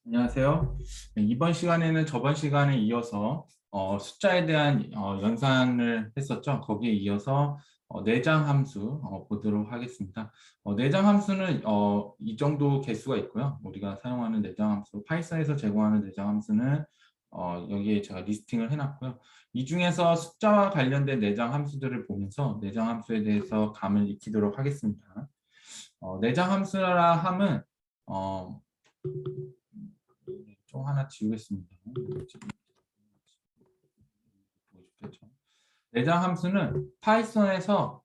안녕하세요. 네, 이번 시간에는 저번 시간에 이어서 숫자에 대한 연산을 했었죠. 거기에 이어서 내장 함수 보도록 하겠습니다. 내장 함수는 이 정도 개수가 있고요. 우리가 사용하는 내장 함수, 파이썬에서 제공하는 내장 함수는 여기에 제가 리스팅을 해놨고요. 이 중에서 숫자와 관련된 내장 함수들을 보면서 내장 함수에 대해서 감을 익히도록 하겠습니다. 내장 함수라 함은 좀 하나 지우겠습니다. 내장 함수는 파이썬에서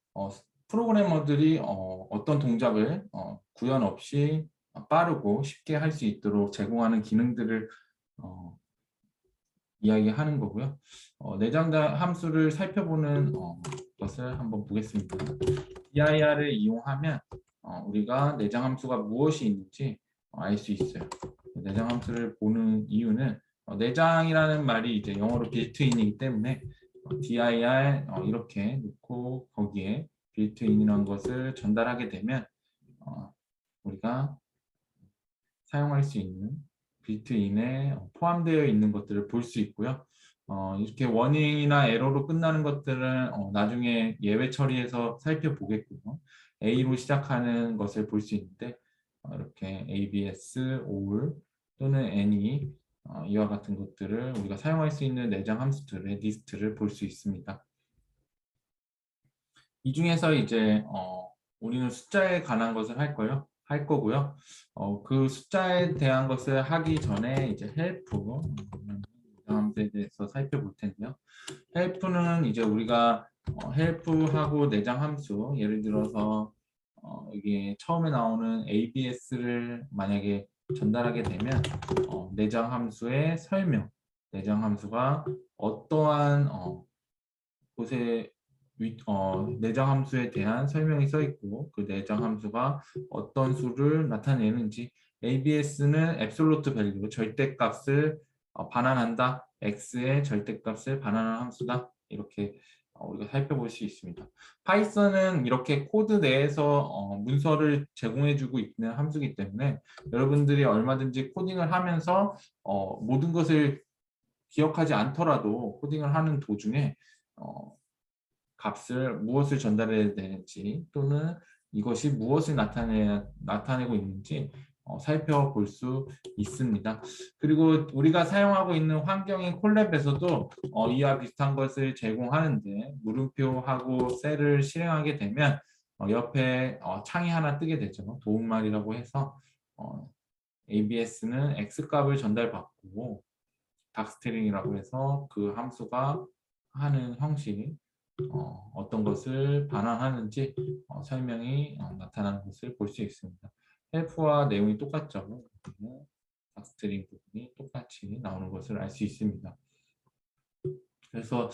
프로그래머들이 어떤 동작을 구현 없이 빠르고 쉽게 할 수 있도록 제공하는 기능들을 이야기하는 거고요. 내장 함수를 살펴보는 것을 한번 보겠습니다. dir을 이용하면 우리가 내장 함수가 무엇이 있는지 알 수 있어요. 내장 함수를 보는 이유는 내장이라는 말이 이제 영어로 빌트인이기 때문에 dir 이렇게 놓고 거기에 빌트인이라는 것을 전달하게 되면 우리가 사용할 수 있는 빌트인에 포함되어 있는 것들을 볼 수 있고요. 이렇게 워닝이나 에러로 끝나는 것들은 나중에 예외 처리해서 살펴보겠고요. A로 시작하는 것을 볼 수 있는데 이렇게 ABS, all 또는 any 이와 같은 것들을 우리가 사용할 수 있는 내장 함수들의 리스트를 볼 수 있습니다. 이 중에서 이제 우리는 숫자에 관한 것을 할 거고요. 그 숫자에 대한 것을 하기 전에 이제 헬프 함수에 대해서 살펴볼 텐데요. 헬프는 이제 우리가 헬프하고 내장 함수, 예를 들어서 이게 처음에 나오는 ABS를 만약에 전달하게 되면 내장 함수의 설명, 내장 함수가 어떠한 곳에 내장 함수에 대한 설명이 써 있고 그 내장 함수가 어떤 수를 나타내는지, ABS는 absolute value, 절대값을 반환한다, x의 절대값을 반환하는 함수다, 이렇게 우리가 살펴볼 수 있습니다. 파이썬은 이렇게 코드 내에서 문서를 제공해주고 있는 함수이기 때문에 여러분들이 얼마든지 코딩을 하면서 모든 것을 기억하지 않더라도 코딩을 하는 도중에 값을 무엇을 전달해야 되는지 또는 이것이 무엇을 나타내고 있는지 살펴볼 수 있습니다. 그리고 우리가 사용하고 있는 환경인 콜랩에서도 이와 비슷한 것을 제공하는데, 물음표하고 셀을 실행하게 되면 옆에 창이 하나 뜨게 되죠. 도움말이라고 해서 ABS는 X값을 전달받고 닥스트링이라고 해서 그 함수가 하는 형식, 어떤 것을 반환하는지 설명이 나타나는 것을 볼 수 있습니다. 헬프와 내용이 똑같죠. 닥스트링 부분이 똑같이 나오는 것을 알 수 있습니다. 그래서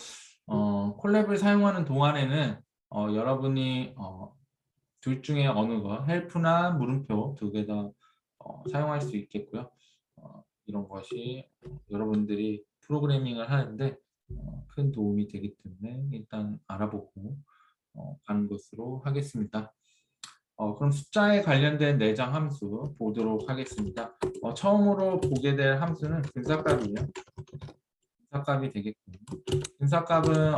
콜랩을 사용하는 동안에는 여러분이 둘 중에 어느 거, 헬프나 물음표 두 개 다 사용할 수 있겠고요. 이런 것이 여러분들이 프로그래밍을 하는데 큰 도움이 되기 때문에 일단 알아보고 가는 것으로 하겠습니다. 그럼 숫자에 관련된 내장 함수 보도록 하겠습니다. 처음으로 보게 될 함수는 근사값이에요. 근사값이 되겠고요. 근사값은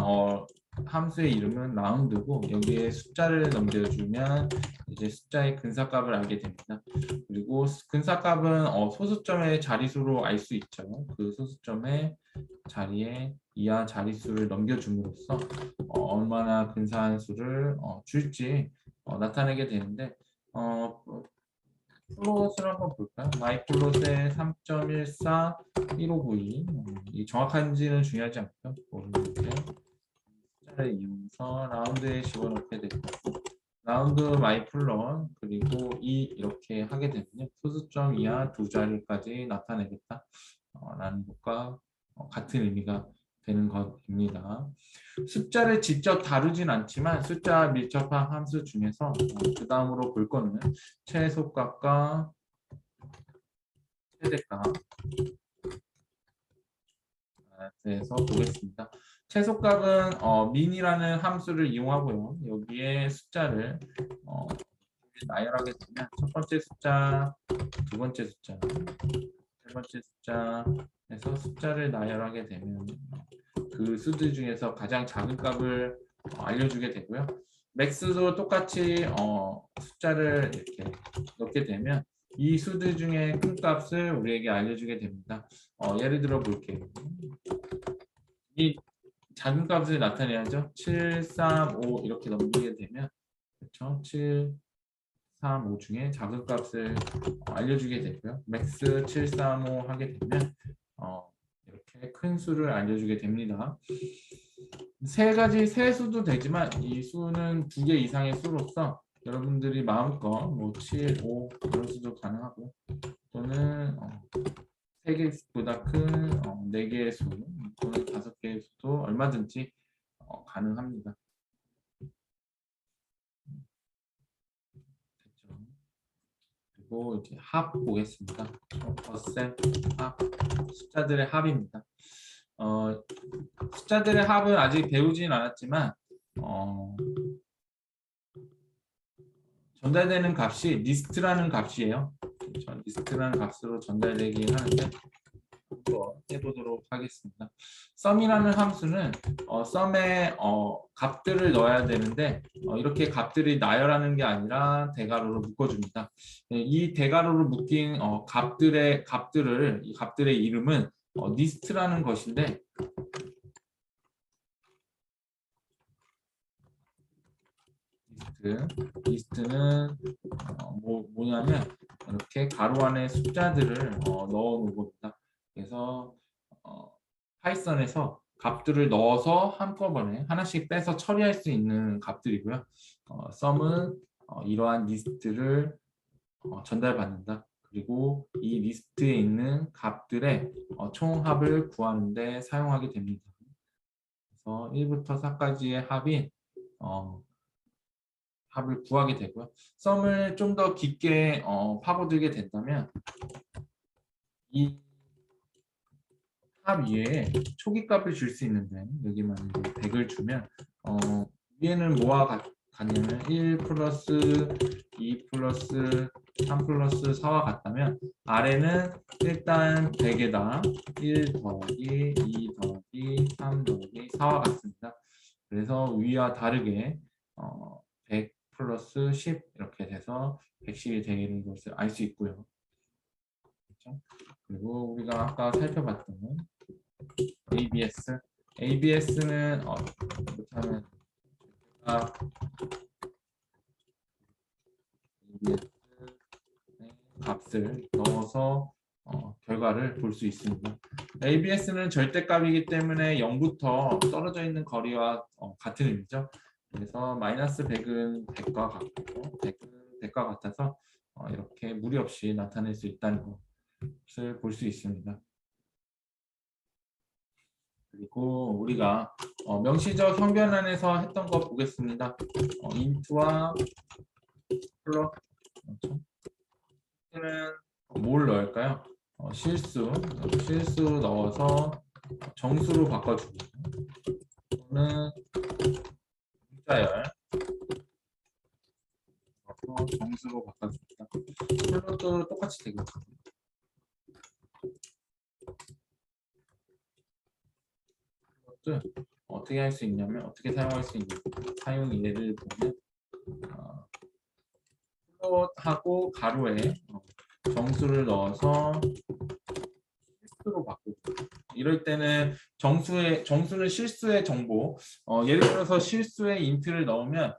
함수의 이름은 라운드고 여기에 숫자를 넘겨주면 이제 숫자의 근사값을 알게 됩니다. 그리고 근사값은 소수점의 자릿수로 알 수 있죠. 그 소수점의 자리에 이하 자릿수를 넘겨줌으로써 얼마나 근사한 수를 줄지 나타내게 되는데, 플롯을 한번 볼까요? 마이플롯의 3.14 1592, 이 정확한지는 중요하지 않고요. 모르는데 숫자를 이용해서 라운드에 집어넣게 되고, 라운드 마이플롯 그리고 2 이렇게 하게 되면 소수점 이하 두 자리까지 나타내겠다 라는 것과 같은 의미가 되는 것입니다. 숫자를 직접 다루진 않지만 숫자 밀접한 함수 중에서 그 다음으로 볼 거는 최소값과 최대값 에서 보겠습니다. 최소값은 min이라는 함수를 이용하고요. 여기에 숫자를 나열하게 되면 첫 번째 숫자, 두 번째 숫자 세 번째 숫자에서 숫자를 나열하게 되면 그 수들 중에서 가장 작은 값을 알려주게 되고요. 맥스도 똑같이 숫자를 이렇게 넣게 되면 이 수들 중에 큰 값을 우리에게 알려주게 됩니다. 예를 들어 볼게요. 이 작은 값을 나타내야죠. 7, 3, 5 이렇게 넘기게 되면 그렇죠? 7, 3, 5 중에 작은 값을 알려주게 되고요. 맥스 7, 3, 5 하게 되면 이렇게 큰 수를 알려주게 됩니다. 세 가지 세 수도 되지만 이 수는 두 개 이상의 수로서 여러분들이 마음껏 뭐 7, 5 이런 수도 가능하고 또는 세 개보다 큰 네 개의 수 또는 다섯 개의 수도 얼마든지 가능합니다. 됐죠? 그리고 이제 합 보겠습니다. 덧셈 합 숫자들의 합입니다. 숫자들의 합은 아직 배우진 않았지만 전달되는 값이 리스트라는 값이에요. 그렇죠? 리스트라는 값으로 전달되긴 하는데 한번 해보도록 하겠습니다. 썸이라는 함수는 썸에 값들을 넣어야 되는데 이렇게 값들이 나열하는 게 아니라 대괄호로 묶어줍니다. 이 대괄호로 묶인 이 값들의 이름은 리스트라는 것인데 리스트는 뭐냐면 이렇게 가로 안에 숫자들을 넣어 놓은 겁니다. 그래서 파이썬에서 값들을 넣어서 한꺼번에 하나씩 빼서 처리할 수 있는 값들이고요. 썸은 이러한 리스트를 전달받는다. 그리고 이 리스트에 있는 값들의 총합을 구하는 데 사용하게 됩니다. 그래서 1부터 4까지의 합을 구하게 되고요. 썸을 좀 더 깊게 파고들게 된다면 이 합 위에 초기값을 줄 수 있는데 여기 만약에 100을 주면 위에는 뭐와 같냐면 1 플러스 2 플러스 3 플러스 4와 같다면 아래는 일단 100에다 1 더하기 2 더하기 3 더하기 4와 같습니다. 그래서 위와 다르게 100 플러스 10 이렇게 돼서 110이 되는 것을 알 수 있고요. 그렇죠? 그리고 우리가 아까 살펴봤던 ABS는 이렇게 하면 ABS의 값을 넣어서 결과를 볼 수 있습니다. ABS는 절대값이기 때문에 0부터 떨어져 있는 거리와 같은 의미죠. 그래서 마이너스 100은 100과 같고 100은 100과 같아서 이렇게 무리 없이 나타낼 수 있다는 것을 볼 수 있습니다. 그리고 우리가 명시적 형변안에서 했던 거 보겠습니다. 인트와 플러 는 뭘 넣을까요? 실수 넣어서 정수로 바꿔주고 또는 문자열 정수로 바꿔줍니다. 플롯도 똑같이 되겠죠. 플롯도 어떻게 할 수 있냐면 어떻게 사용할 수 있냐면 사용 예를 보면 플롯하고 가로에 정수를 넣어서 실수로 바꾸고 이럴 때는 정수는 실수의 정보 예를 들어서 실수에 인트를 넣으면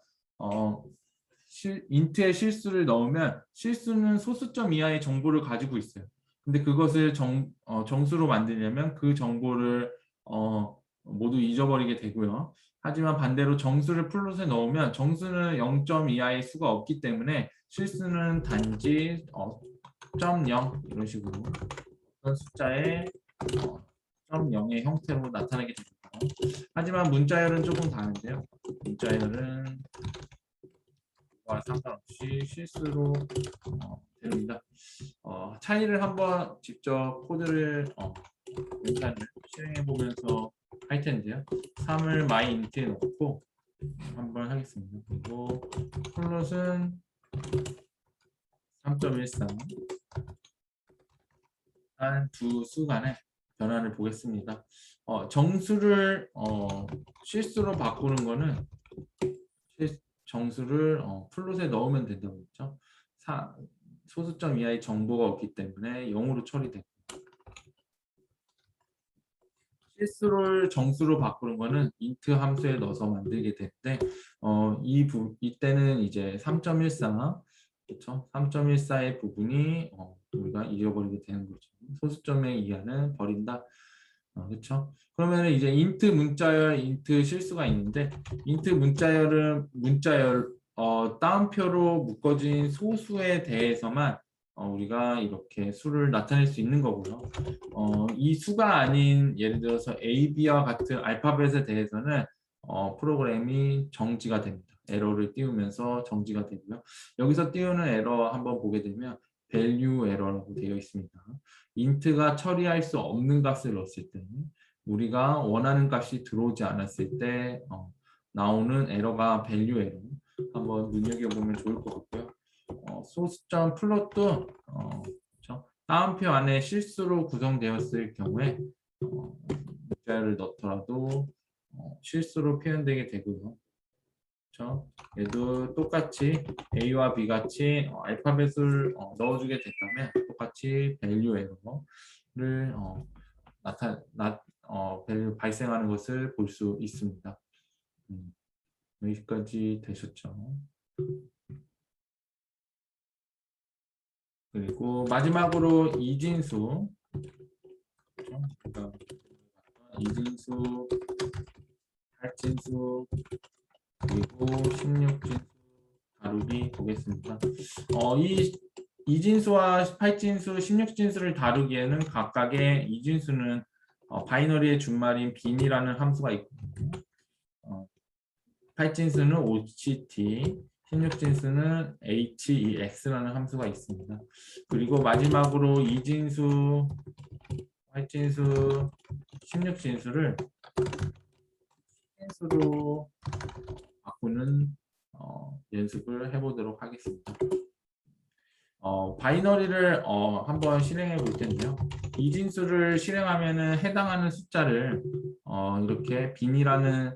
인트에 실수를 넣으면 실수는 소수점 이하의 정보를 가지고 있어요. 근데 그것을 정수로 만들려면 그 정보를 모두 잊어버리게 되고요. 하지만 반대로 정수를 플롯에 넣으면 정수는 0점 이하의 수가 없기 때문에 실수는 단지 0.0 이런 식으로 어떤 숫자의 0.0의 형태로 나타나게 됩니다. 하지만 문자열은 조금 다른데요. 문자열은 상관없이 실수로 됩니다. 차이를 한번 직접 코드를 실행해 보면서 할 텐데요. 3을 myInt에 넣고 한번 하겠습니다. 그리고 플롯은 3.13 두 수 간의 변화를 보겠습니다. 정수를 실수로 바꾸는 거는 정수를 플롯에 넣으면 된다고 했죠. 소수점 이하의 정보가 없기 때문에 0으로 처리됩니다. 실수를 정수로 바꾸는 거는 int 함수에 넣어서 만들게 되는데 이때는 이제 3.14 그렇죠? 3.14의 부분이 우리가 잃어버리게 되는 거죠. 소수점의 이하는 버린다. 그렇죠? 그러면 이제 int 문자열, int 실수가 있는데 int 문자열 따옴표로 묶어진 소수에 대해서만 우리가 이렇게 수를 나타낼 수 있는 거고요. 이 수가 아닌 예를 들어서 A, B와 같은 알파벳에 대해서는 프로그램이 정지가 됩니다. 에러를 띄우면서 정지가 되고요. 여기서 띄우는 에러 한번 보게 되면 value 에러라고 되어 있습니다. int가 처리할 수 없는 값을 넣었을 때 우리가 원하는 값이 들어오지 않았을 때 나오는 에러가 value 에러. 한번 눈여겨보면 좋을 것 같고요. 소수점 플롯도 그렇죠? 따옴표 안에 실수로 구성되었을 경우에 문자를 넣더라도 실수로 표현되게 되고요. 그렇죠? 얘도 똑같이 A와 B 같이 알파벳을 넣어주게 된다면 똑같이 value 에러를 value 발생하는 것을 볼 수 있습니다. 여기까지 되셨죠? 그리고 마지막으로 이진수, 그렇죠? 이진수, 8진수, 그리고 16진수 다루기 보겠습니다. 이 이진수와 8진수, 16진수를 다루기에는 각각의 이진수는 바이너리의 준말인 bin이라는 함수가 있거든요. 8진수는 OCT, 16진수는 HEX라는 함수가 있습니다. 그리고 마지막으로 2진수, 8진수, 16진수를 10진수로 바꾸는 연습을 해보도록 하겠습니다. 바이너리를 한번 실행해 볼 텐데요. 2진수를 실행하면 해당하는 숫자를 이렇게 bin이라는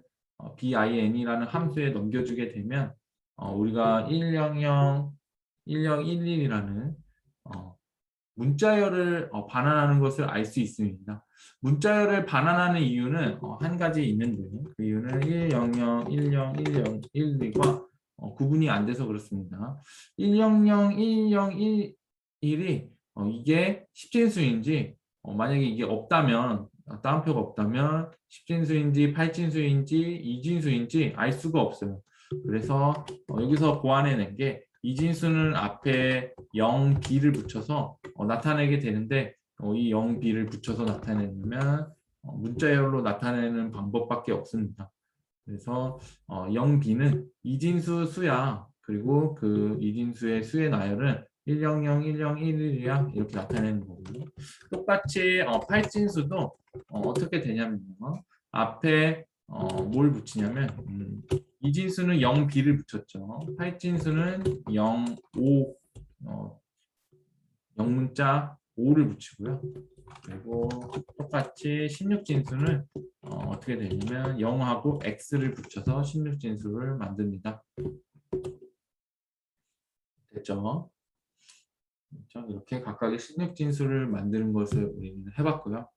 bin이라는 함수에 넘겨주게 되면 우리가 100, 1011이라는 문자열을 반환하는 것을 알 수 있습니다. 문자열을 반환하는 이유는 한 가지 있는데 그 이유는 100, 10, 10, 11과 구분이 안 돼서 그렇습니다. 100, 10, 11이 이게 10진수인지 만약에 이게 없다면 따옴표가 없다면 10진수인지 8진수인지 2진수인지 알 수가 없어요. 그래서 여기서 보완해낸 게 이진수는 앞에 0b를 붙여서 나타내게 되는데 이 0b를 붙여서 나타내면 문자열로 나타내는 방법밖에 없습니다. 그래서 0b는 이진수 수야. 그리고 그 이진수의 수의 나열은 100, 1011이야 이렇게 나타내는 거고요. 똑같이 8진수도 어떻게 되냐면요. 앞에 뭘 붙이냐면 이진수는 0b를 붙였죠. 8진수는 0, 5, 0문자 5를 붙이고요. 그리고 똑같이 16진수는 어떻게 되냐면 0하고 x를 붙여서 16진수를 만듭니다. 됐죠? 그렇죠? 이렇게 각각의 16진수를 만드는 것을 우리는 해봤고요.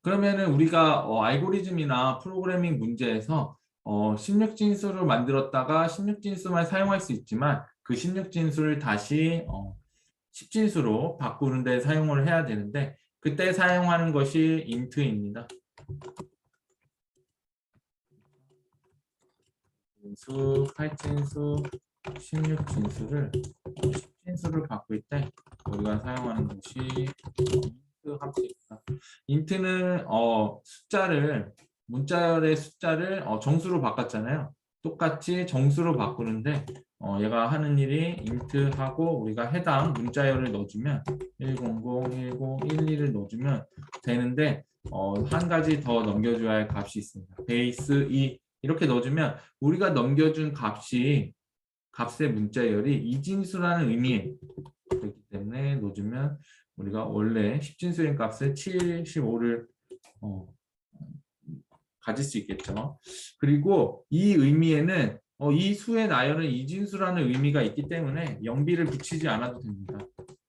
그러면은 우리가 알고리즘이나 프로그래밍 문제에서 16진수를 만들었다가 16진수만 사용할 수 있지만 그 16진수를 다시 10진수로 바꾸는 데 사용을 해야 되는데 그때 사용하는 것이 int입니다. 진수, 8진수, 16진수를 10진수를 바꿀 때 우리가 사용하는 것이 함수입니다. int는 숫자를 문자열의 숫자를 정수로 바꿨잖아요. 똑같이 정수로 바꾸는데 얘가 하는 일이 int하고 우리가 해당 문자열을 넣어주면 100, 10, 12를 넣어주면 되는데 한 가지 더 넘겨줘야 할 값이 있습니다. 베이스 2 이렇게 넣어주면 우리가 넘겨준 값의 문자열이 이진수라는 의미예요. 그렇기 때문에 넣어주면 우리가 원래 10진수인 값을 75를 가질 수 있겠죠. 그리고 이 의미에는 이 수의 나열은 이진수라는 의미가 있기 때문에 영비를 붙이지 않아도 됩니다.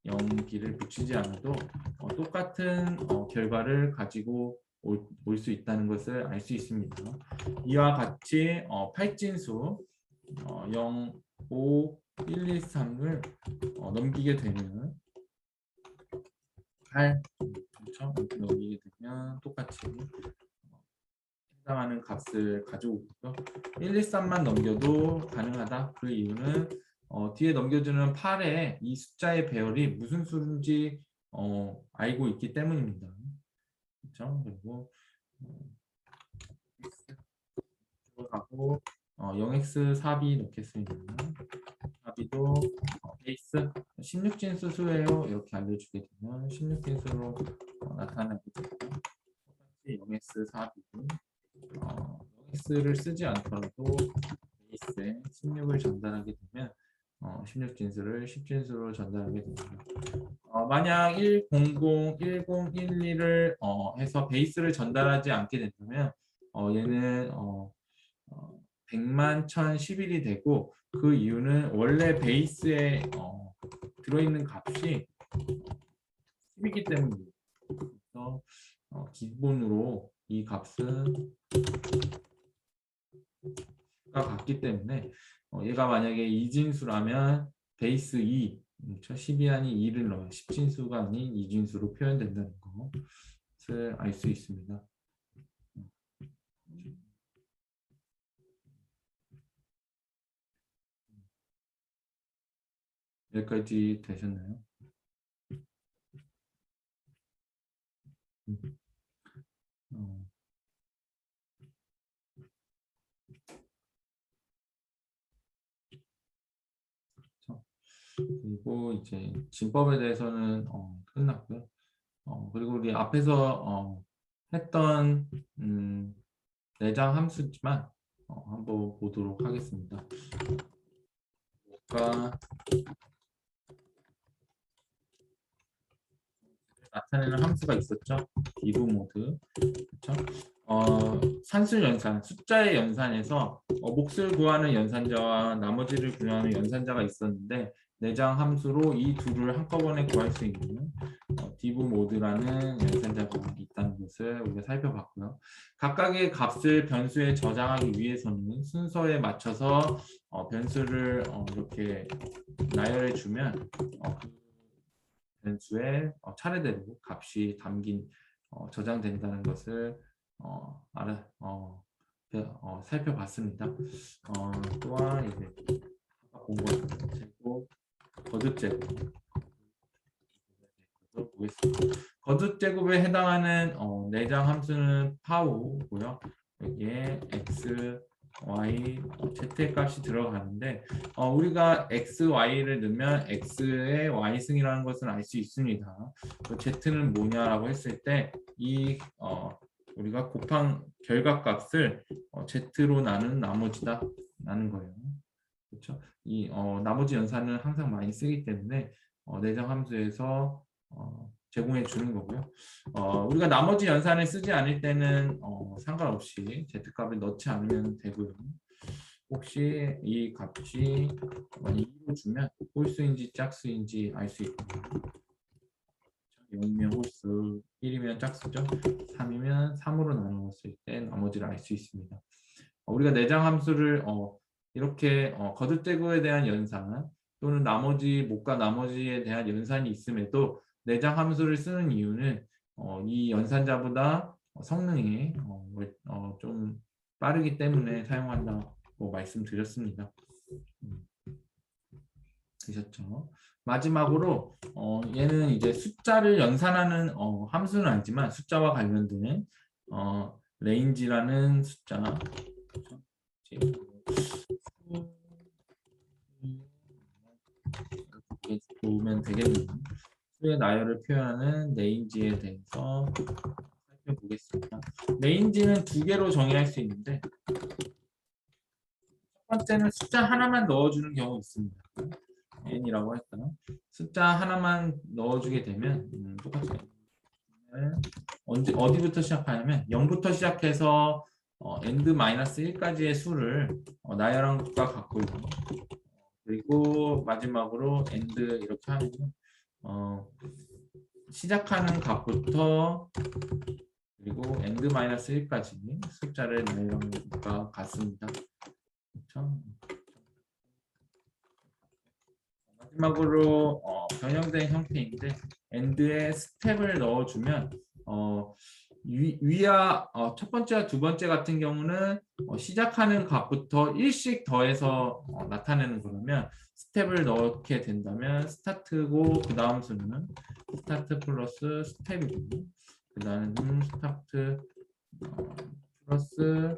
영비를 붙이지 않아도 똑같은 결과를 가지고 올 수 있다는 것을 알 수 있습니다. 이와 같이 8진수 0, 5, 1, 2, 3을 넘기게 되면 8, 그렇죠? 넘기게 되면 똑같이 해당하는 값을 가져오고요. 1, 2, 3만 넘겨도 가능하다. 그 이유는 뒤에 넘겨주는 8의 이 숫자의 배열이 무슨 수인지 알고 있기 때문입니다. 그렇죠? 그리고 하고 0x 4b 넣겠습니다. 4b도 베이스 16진수 수예요. 이렇게 알려주게 되면 16진수로 나타나게 되고 0x 4b 0x를 쓰지 않더라도 베이스에 16을 전달하게 되면 16진수를 10진수로 전달하게 됩니다. 만약 100, 1012를 해서 베이스를 전달하지 않게 된다면 얘는 100만 1011이 되고 그 이유는 원래 베이스에 들어있는 값이 10이기 때문입니다. 그래서 기본으로 이 값은 같기 때문에 얘가 만약에 2진수라면 베이스 2 그렇죠? 10이 아닌 2를 넣어요. 10진수가 아닌 2진수로 표현된다는 것을 알 수 있습니다. 여기까지 되셨나요? 그리고 이제 진법에 대해서는 끝났고요. 그리고 우리 앞에서 했던 내장 함수지만 한번 보도록 하겠습니다. 나타내는 함수가 있었죠. div 모드. 그렇죠? 산술 연산, 숫자의 연산에서 몫을 구하는 연산자와 나머지를 구하는 연산자가 있었는데 내장 함수로 이 둘을 한꺼번에 구할 수 있는 div 모드라는 연산자가 있다는 것을 우리가 살펴봤고요. 각각의 값을 변수에 저장하기 위해서는 순서에 맞춰서 변수를 이렇게 나열해 주면 변수에 차례대로 값이 담긴 저장된다는 것을 살펴봤습니다. 또한 이제 공부한 제곱, 거듭 제곱 보겠습니다. 거듭 제곱에 해당하는 내장 함수는 파우고요. 여기에 x, y, z의 값이 들어가는데 우리가 x, y를 넣으면 x의 y승이라는 것을 알 수 있습니다. z는 뭐냐라고 했을 때 이 우리가 곱한 결과값을 z로 나눈 나머지다 라는 거예요. 그렇죠? 이 나머지 연산은 항상 많이 쓰기 때문에 내장 함수에서 제공해 주는 거고요. 우리가 나머지 연산을 쓰지 않을 때는 상관없이 z값을 넣지 않으면 되고요. 혹시 이 값이 2로 주면 홀수인지 짝수인지 알 수 있고요. 0이면 홀수, 1이면 짝수죠. 3이면 3으로 나누었을 때 나머지를 알 수 있습니다. 우리가 내장 함수를 이렇게 거듭 제곱에 대한 연산 또는 나머지 몫과 나머지에 대한 연산이 있음에도 내장 함수를 쓰는 이유는 이 연산자보다 성능이 좀 빠르기 때문에 사용한다고 말씀드렸습니다. 되셨죠? 마지막으로 얘는 이제 숫자를 연산하는 함수는 아니지만 숫자와 관련된 레인지라는 숫자 보면 되겠네요. 수의 나열을 표현하는 레인지에 대해서 살펴보겠습니다. 레인지는 두 개로 정의할 수 있는데 첫 번째는 숫자 하나만 넣어주는 경우 있습니다. n이라고 할까요? 숫자 하나만 넣어주게 되면 똑같이 어디부터 시작하냐면 0부터 시작해서 n-1까지의 수를 나열한 것과 같고요. 그리고 마지막으로 and 이렇게 하면 시작하는 값부터 그리고 n-1까지 숫자를 나열한 것과 같습니다. 그렇죠? 마지막으로 변형된 형태인데 end에 스텝을 넣어주면 위와 첫 번째와 두 번째 같은 경우는 시작하는 값부터 1씩 더해서 나타내는 거라면 스텝을 넣게 된다면 스타트고 그 다음 수는 스타트 플러스 스텝이고 그 다음 스타트 플러스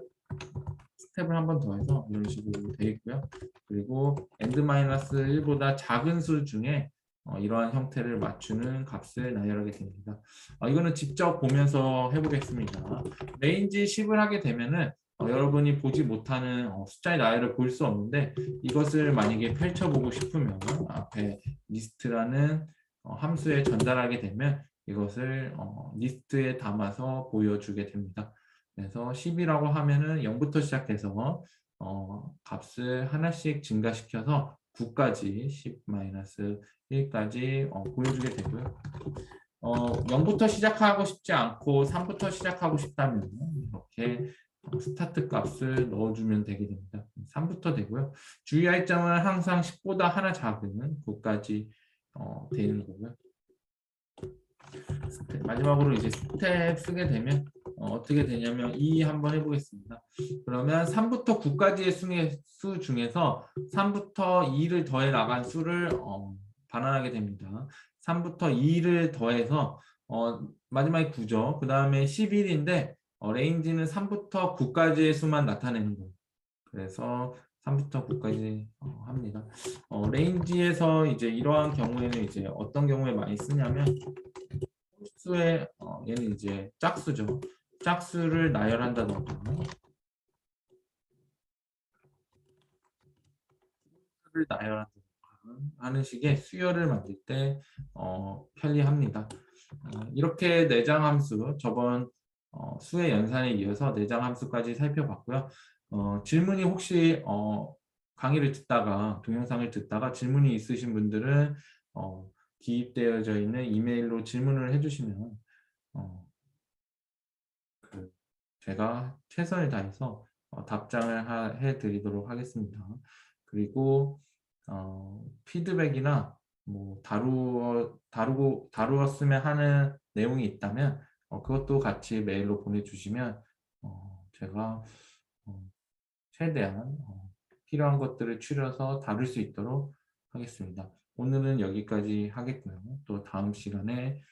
스텝을 한 번 더해서 이런 식으로 되어 있고요. 그리고 n-1보다 작은 수 중에 이러한 형태를 맞추는 값을 나열하게 됩니다. 이거는 직접 보면서 해보겠습니다. 레인지 10을 하게 되면은 여러분이 보지 못하는 숫자의 나열을 볼 수 없는데 이것을 만약에 펼쳐보고 싶으면 앞에 리스트라는 함수에 전달하게 되면 이것을 리스트에 담아서 보여주게 됩니다. 그래서 10이라고 하면은 0부터 시작해서 값을 하나씩 증가시켜서 9까지 10-1까지 보여주게 되고요. 0부터 시작하고 싶지 않고 3부터 시작하고 싶다면 이렇게 스타트 값을 넣어주면 되게 됩니다. 3부터 되고요. 주의할 점은 항상 10보다 하나 작은 9까지 되는 거고요. 마지막으로 이제 스텝 쓰게 되면 어떻게 되냐면 한번 해보겠습니다. 그러면 3부터 9까지의 수 중에서 3부터 2를 더해 나간 수를 반환하게 됩니다. 3부터 2를 더해서 마지막에 9죠. 그 다음에 11인데 레인지는 3부터 9까지의 수만 나타내는 거예요. 그래서 3부터 9까지 합니다. 레인지에서 이제 이러한 경우에는 이제 어떤 경우에 많이 쓰냐면 수의 얘는 이제 짝수죠. 짝수를 나열한다던가 수를 나열한다던가 하는 식의 수열을 만들 때 편리합니다. 이렇게 내장 함수 저번 수의 연산에 이어서 내장 함수까지 살펴봤고요. 질문이 혹시 강의를 듣다가 동영상을 듣다가 질문이 있으신 분들은 기입되어져 있는 이메일로 질문을 해주시면 제가 최선을 다해서 답장을 해드리도록 하겠습니다. 그리고 피드백이나 뭐 다루었으면 하는 내용이 있다면 그것도 같이 메일로 보내주시면 제가 최대한 필요한 것들을 추려서 다룰 수 있도록 하겠습니다. 오늘은 여기까지 하겠고요. 또 다음 시간에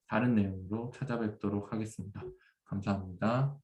다른 내용으로 찾아뵙도록 하겠습니다. 감사합니다.